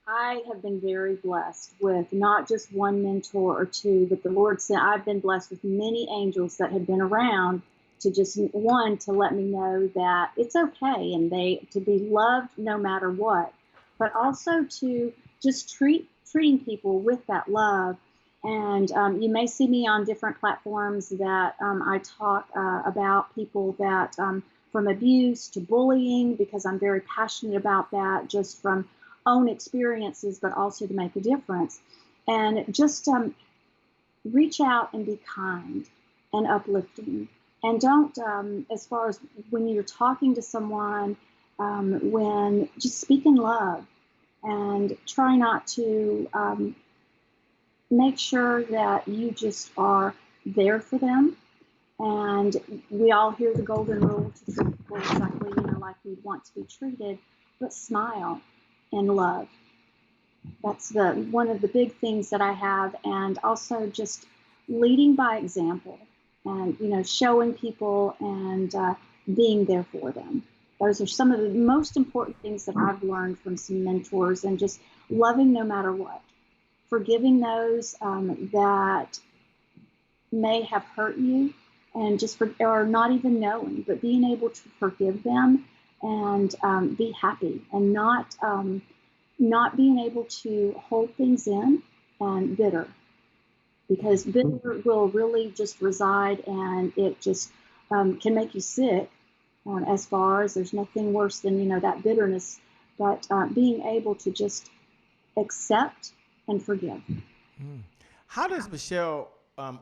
I have been very blessed with not just one mentor or two, but the Lord said I've been blessed with many angels that have been around to just, one, to let me know that it's okay and to be loved no matter what, but also to just treating people with that love. And you may see me on different platforms that I talk about people that from abuse to bullying, because I'm very passionate about that, just from own experiences, but also to make a difference. And just reach out and be kind and uplifting. And don't, as far as when you're talking to someone, when just speak in love and try not to make sure that you just are there for them. And we all hear the golden rule to treat people exactly, like we want to be treated, but smile and love. That's one of the big things that I have. And also just leading by example and, showing people and being there for them. Those are some of the most important things that I've learned from some mentors, and just loving no matter what. Forgiving those that may have hurt you, and or not even knowing, but being able to forgive them and be happy, and not being able to hold things in and bitter, because bitter will really just reside, and it just can make you sick. As far as there's nothing worse than that bitterness, but being able to just accept and forgive. How does Michele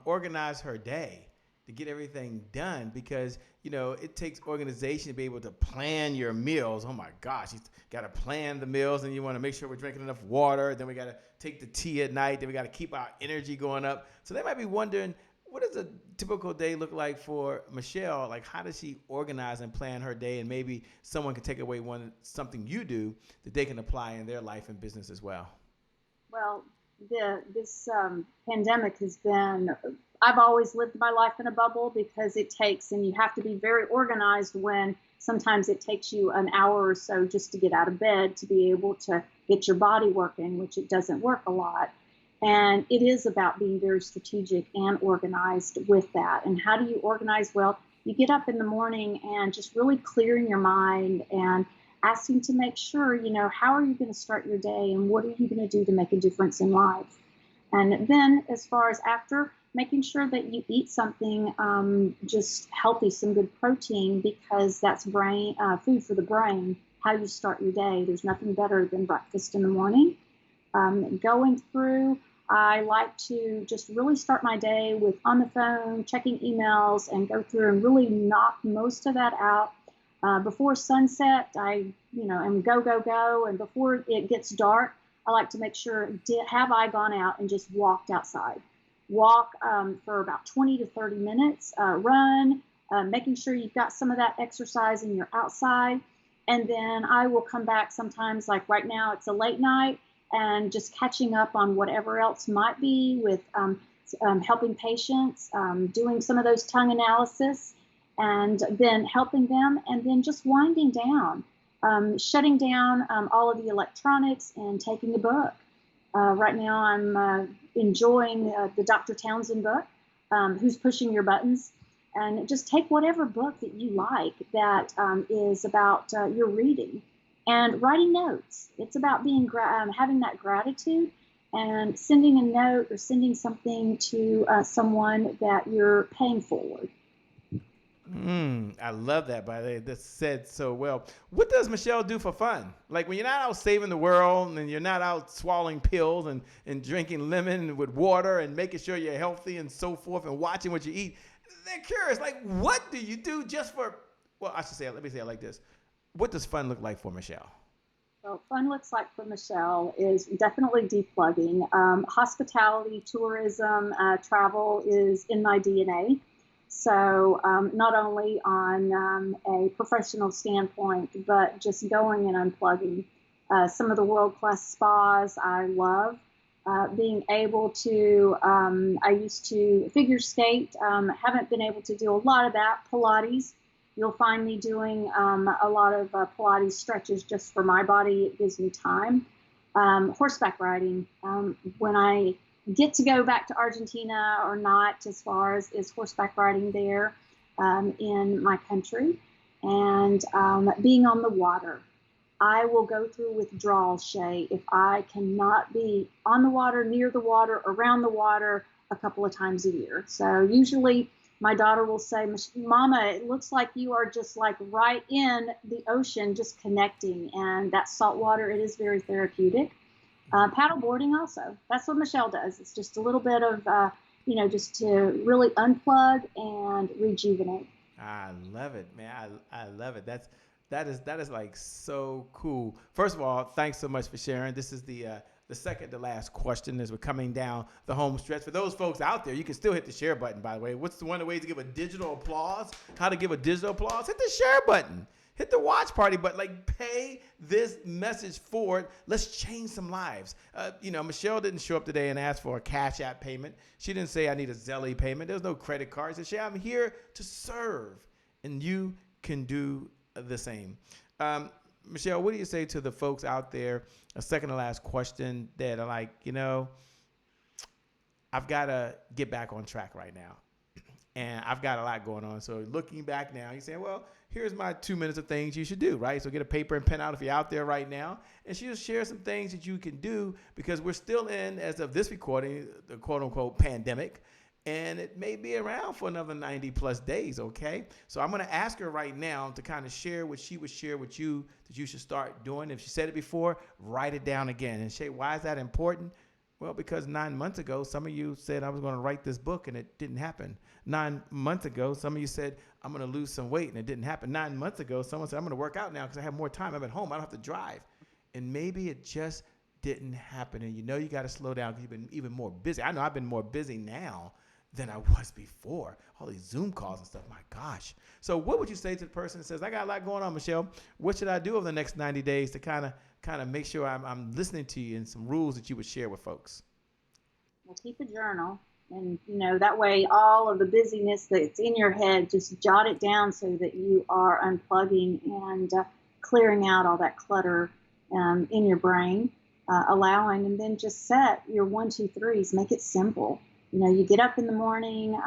organize her day to get everything done? Because, it takes organization to be able to plan your meals. Oh my gosh, you got to plan the meals, and you want to make sure we're drinking enough water. Then we got to take the tea at night. Then we got to keep our energy going up. So they might be wondering, what does a typical day look like for Michele? Like, how does she organize and plan her day? And maybe someone can take away something you do that they can apply in their life and business as well. Well, this pandemic has been, I've always lived my life in a bubble, because it takes, and you have to be very organized when sometimes it takes you an hour or so just to get out of bed to be able to get your body working, which it doesn't work a lot. And it is about being very strategic and organized with that. And how do you organize? Well, you get up in the morning and just really clearing your mind and asking to make sure, how are you going to start your day, and what are you going to do to make a difference in life? And then as far as after, making sure that you eat something just healthy, some good protein, because that's food for the brain, how you start your day. There's nothing better than breakfast in the morning. Going through, I like to just really start my day with on the phone, checking emails, and go through and really knock most of that out. Before sunset, I, am go. And before it gets dark, I like to make sure, have I gone out and just walked outside? Walk for about 20 to 30 minutes, run, making sure you've got some of that exercise and you're outside. And then I will come back sometimes, like right now, it's a late night, and just catching up on whatever else might be with helping patients, doing some of those tongue analysis, and then helping them, and then just winding down, shutting down all of the electronics and taking a book. Right now I'm enjoying the Dr. Townsend book, Who's Pushing Your Buttons, and just take whatever book that you like that is about your reading, and writing notes. It's about being having that gratitude, and sending a note or sending something to someone that you're paying forward. I love that, by the way. That's said so well. What does Michele do for fun? Like, when you're not out saving the world, and you're not out swallowing pills and drinking lemon with water and making sure you're healthy and so forth, and watching what you eat, they're curious. Like, what do you do just for, let me say it like this. What does fun look like for Michele? So fun looks like for Michele is definitely depulugging. Hospitality, tourism, travel is in my DNA. So not only on a professional standpoint, but just going and unplugging. Some of the world-class spas I love. Being able to, I used to figure skate, haven't been able to do a lot of that. Pilates, you'll find me doing a lot of Pilates stretches just for my body. It gives me time. Horseback riding, when I get to go back to Argentina or not, as far as is horseback riding there in my country, and being on the water. I will go through withdrawal, Shay, if I cannot be on the water, near the water, around the water a couple of times a year. So usually my daughter will say, Mama, it looks like you are just like right in the ocean, just connecting. And that salt water, it is very therapeutic. Paddle boarding also. That's what Michele does. It's just a little bit of, just to really unplug and rejuvenate. I love it, man. I love it. That is like so cool. First of all, thanks so much for sharing. This is the second to last question as we're coming down the home stretch. For those folks out there, you can still hit the share button, by the way. What's one of the ways to give a digital applause? How to give a digital applause? Hit the share button. Hit the watch party button. Like, pay this message forward. Let's change some lives. Michele didn't show up today and ask for a Cash App payment. She didn't say I need a Zelle payment. There's no credit cards. She said, I'm here to serve, and you can do the same. Michele, what do you say to the folks out there? A second to last question that are like, I've got to get back on track right now. And I've got a lot going on. So looking back now, you're saying, well, here's my 2 minutes of things you should do, right? So get a paper and pen out if you're out there right now. And she'll share some things that you can do because we're still in, as of this recording, the quote unquote pandemic. And it may be around for another 90 plus days, okay? So I'm going to ask her right now to kind of share what she would share with you that you should start doing. If she said it before, write it down again. And Shay, why is that important? Well, because 9 months ago, some of you said I was going to write this book and it didn't happen. 9 months ago, some of you said I'm going to lose some weight and it didn't happen. 9 months ago, someone said I'm going to work out now because I have more time. I'm at home. I don't have to drive. And maybe it just didn't happen. And you got to slow down because you've been even more busy. I know I've been more busy now than I was before. All these Zoom calls and stuff. My gosh. So what would you say to the person that says, I got a lot going on, Michele. What should I do over the next 90 days to kind of make sure I'm listening to you and some rules that you would share with folks? Well, keep a journal. And, that way all of the busyness that's in your head, just jot it down so that you are unplugging and clearing out all that clutter in your brain, allowing, and then just set your 1, 2, 3s. Make it simple. You get up in the morning,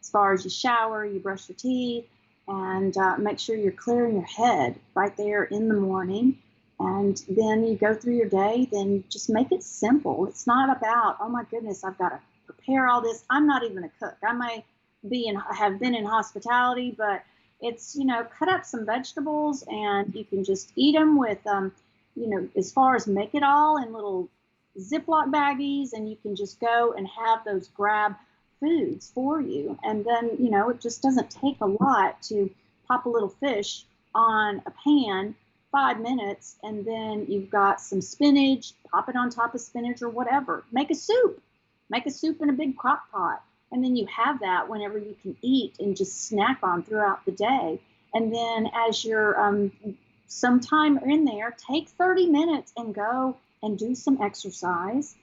as far as you shower, you brush your teeth, and make sure you're clearing your head right there in the morning. And then you go through your day, then just make it simple. It's not about, oh my goodness, I've got to prepare all this. I'm not even a cook. I may have been in hospitality, but it's, cut up some vegetables and you can just eat them with, as far as make it all in little Ziploc baggies, and you can just go and have those grab foods for you. And then, it just doesn't take a lot to pop a little fish on a pan, 5 minutes, and then you've got some spinach, pop it on top of spinach or whatever. Make a soup in a big crock pot. And then you have that whenever you can eat and just snack on throughout the day. And then as you're sometime in there, take 30 minutes and go and do some exercise,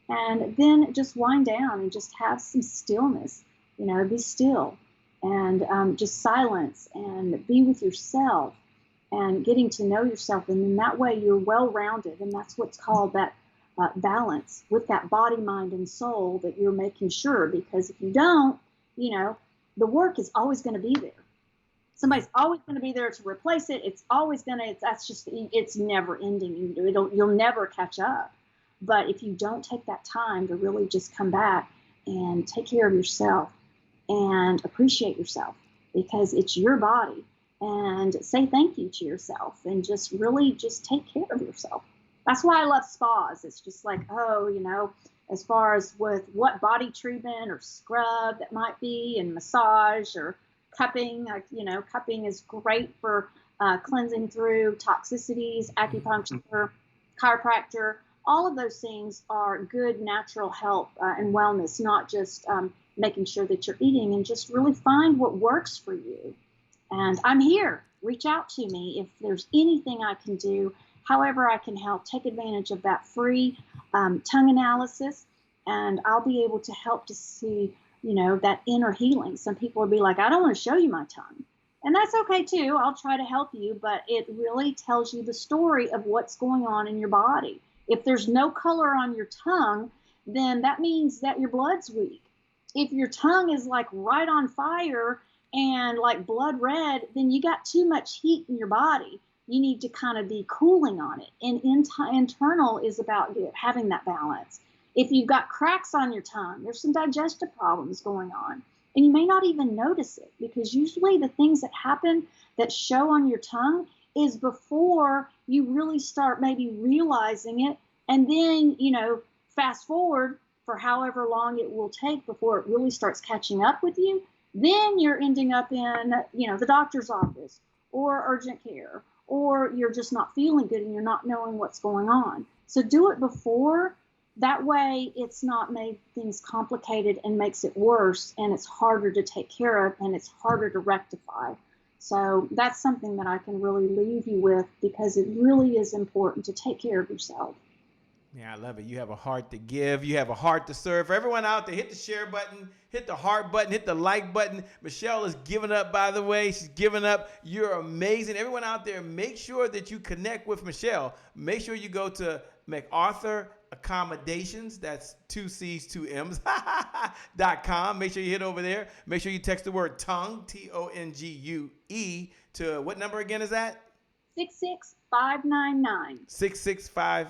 and then just wind down and just have some stillness, be still and just silence and be with yourself and getting to know yourself. And in that way you're well-rounded, and that's what's called that balance with that body, mind, and soul that you're making sure, because if you don't, the work is always going to be there. Somebody's always going to be there to replace it. It's always going to, it's never ending. You'll never catch up. But if you don't take that time to really just come back and take care of yourself and appreciate yourself, because it's your body, and say thank you to yourself and just really just take care of yourself. That's why I love spas. It's just like, as far as with what body treatment or scrub that might be, and massage or cupping, cupping is great for cleansing through toxicities, acupuncture, chiropractor. All of those things are good natural health and wellness, not just making sure that you're eating, and just really find what works for you. And I'm here. Reach out to me if there's anything I can do, however I can help. Take advantage of that free tongue analysis, and I'll be able to help to see that inner healing. Some people will be like, I don't want to show you my tongue. And that's okay too. I'll try to help you, but it really tells you the story of what's going on in your body. If there's no color on your tongue, then that means that your blood's weak. If your tongue is like right on fire and like blood red, then you got too much heat in your body. you need to kind of be cooling on it. And internal is about having that balance. If you've got cracks on your tongue, there's some digestive problems going on. And you may not even notice it, because usually the things that happen that show on your tongue is before you really start maybe realizing it. And then, fast forward for however long it will take before it really starts catching up with you. Then you're ending up in, the doctor's office or urgent care, or you're just not feeling good and you're not knowing what's going on. So do it before. That way it's not made things complicated and makes it worse, and it's harder to take care of and it's harder to rectify. So that's something that I can really leave you with, because it really is important to take care of yourself. Yeah, I love it. You have a heart to give. You have a heart to serve. For everyone out there, hit the share button, hit the heart button, hit the like button. Michele is giving up, by the way. She's giving up. You're amazing. Everyone out there, make sure that you connect with Michele. Make sure you go to MacArthur Accommodations. That's 2 C's, 2 M's, .com. Make sure you hit over there. Make sure you text the word tongue, TONGUE, to what number again is that? 66599. 665.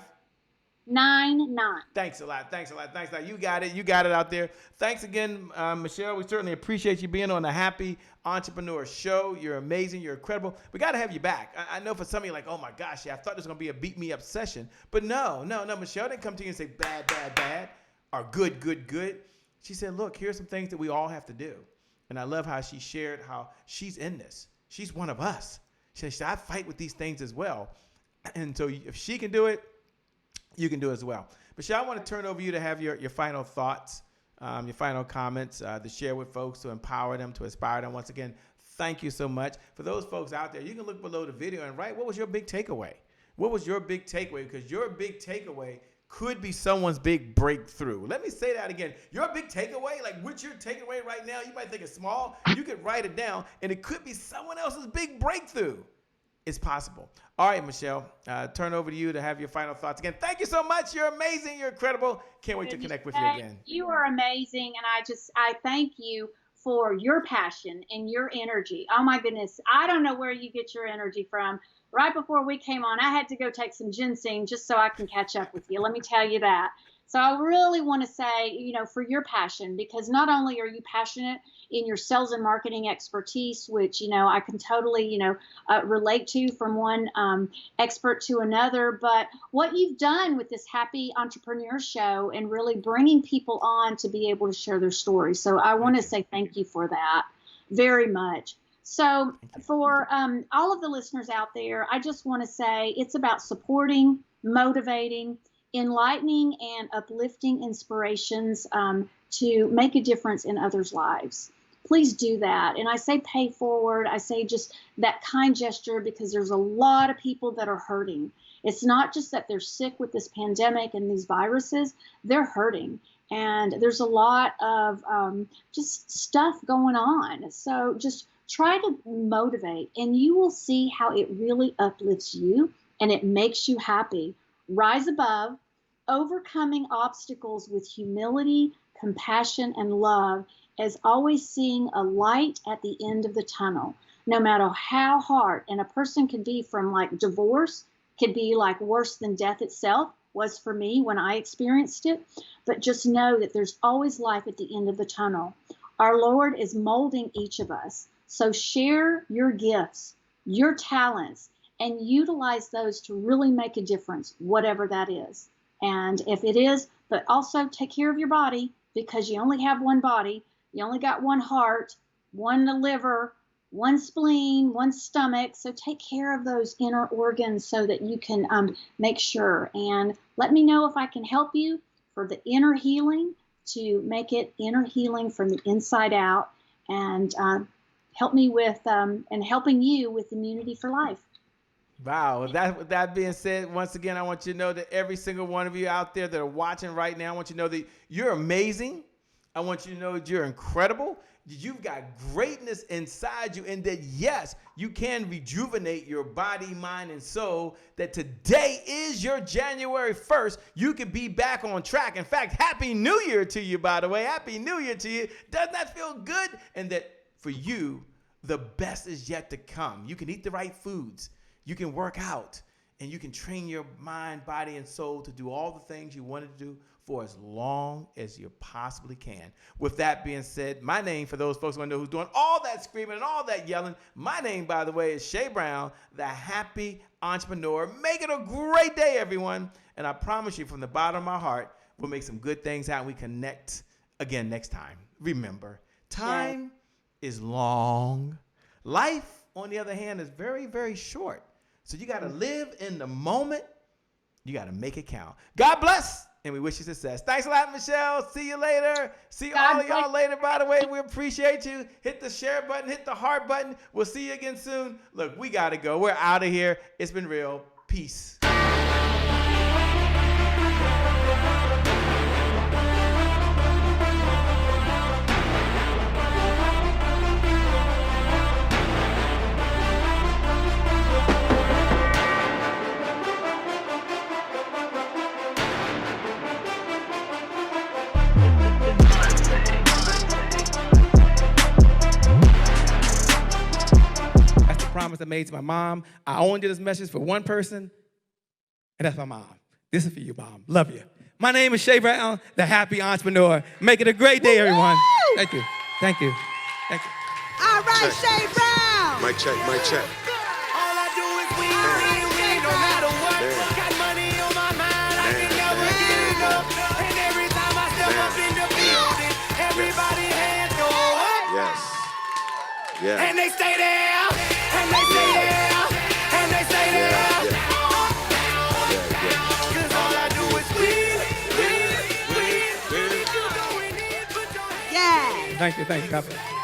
99. Thanks a lot. You got it out there. Thanks again, Michele. We certainly appreciate you being on the Happy Entrepreneur Show. You're amazing. You're incredible. We got to have you back. I know for some of you, like, oh my gosh, I thought this was going to be a beat me up session. But no. Michele didn't come to you and say bad, or good. She said, look, here's some things that we all have to do. And I love how she shared how she's in this. She's one of us. She said, I fight with these things as well. And so if she can do it, you can do it as well. Michele, I want to turn over you to have your final thoughts, your final comments to share with folks, to empower them, to inspire them. Once again, thank you so much. For those folks out there, you can look below the video and write, what was your big takeaway? What was your big takeaway? Because your big takeaway could be someone's big breakthrough. Let me say that again. Your big takeaway, like what you're taking away right now, you might think it's small. You could write it down, and it could be someone else's big breakthrough. It's possible. All right, Michele, turn over to you to have your final thoughts. Again, thank you so much. You're amazing. You're incredible. Can't wait to connect with you again. You are amazing, and I thank you for your passion and your energy. Oh my goodness, I don't know where you get your energy from. Right before we came on, I had to go take some ginseng just so I can catch up with you. Let me tell you that. So I really want to say, for your passion, because not only are you passionate in your sales and marketing expertise, which, I can totally, relate to from one expert to another, but what you've done with this Happy Entrepreneur Show and really bringing people on to be able to share their stories. So I want to say thank you for that very much. So for all of the listeners out there, I just want to say it's about supporting, motivating, enlightening, and uplifting inspirations to make a difference in others' lives. Please do that. And I say pay forward. I say just that kind gesture, because there's a lot of people that are hurting. It's not just that they're sick with this pandemic and these viruses, they're hurting. And there's a lot of just stuff going on. So just try to motivate, and you will see how it really uplifts you and it makes you happy. Rise above, overcoming obstacles with humility, compassion, and love, as always seeing a light at the end of the tunnel, no matter how hard. And a person could be from like divorce, could be like worse than death itself was for me when I experienced it. But just know that there's always life at the end of the tunnel. Our Lord is molding each of us. So share your gifts, your talents, and utilize those to really make a difference, whatever that is. And if it is, but also take care of your body, because you only have one body. You only got one heart, one liver, one spleen, one stomach. So take care of those inner organs so that you can make sure. And let me know if I can help you for the inner healing, to make it inner healing from the inside out, and help me with and helping you with Immunity for Life. Wow. With that being said, once again, I want you to know that every single one of you out there that are watching right now, I want you to know that you're amazing. I want you to know that you're incredible. You've got greatness inside you, and that, yes, you can rejuvenate your body, mind, and soul, that today is your January 1st. You can be back on track. In fact, Happy New Year to you, by the way. Happy New Year to you. Doesn't that feel good? And that for you, the best is yet to come. You can eat the right foods. You can work out and you can train your mind, body, and soul to do all the things you wanted to do for as long as you possibly can. With that being said, my name, for those folks who want to know who's doing all that screaming and all that yelling, my name, by the way, is Shay Brown, the happy entrepreneur. Make it a great day, everyone. And I promise you from the bottom of my heart, we'll make some good things happen. We connect again next time. Remember, time is long. Life, on the other hand, is very, very short. So you got to live in the moment. You got to make it count. God bless, and we wish you success. Thanks a lot, Michelle. See you later. See all of y'all later, by the way. We appreciate you. Hit the share button. Hit the heart button. We'll see you again soon. Look, we got to go. We're out of here. It's been real. Peace. Promise I made to my mom. I only did this message for one person, and that's my mom. This is for you, Mom. Love you. My name is Shay Brown, the happy entrepreneur. Make it a great day, everyone. Thank you. Thank you. Thank you. All right, Shay Brown. Mic check, mic check. All I do is win, no matter what. Got money on my mind, I can never get enough. And every time I step up in the building, everybody hands go up. Yes. Yeah. And they stay there, and they stay there, and they stay there. Cause all I do is win. Yeah. Thank you. God bless.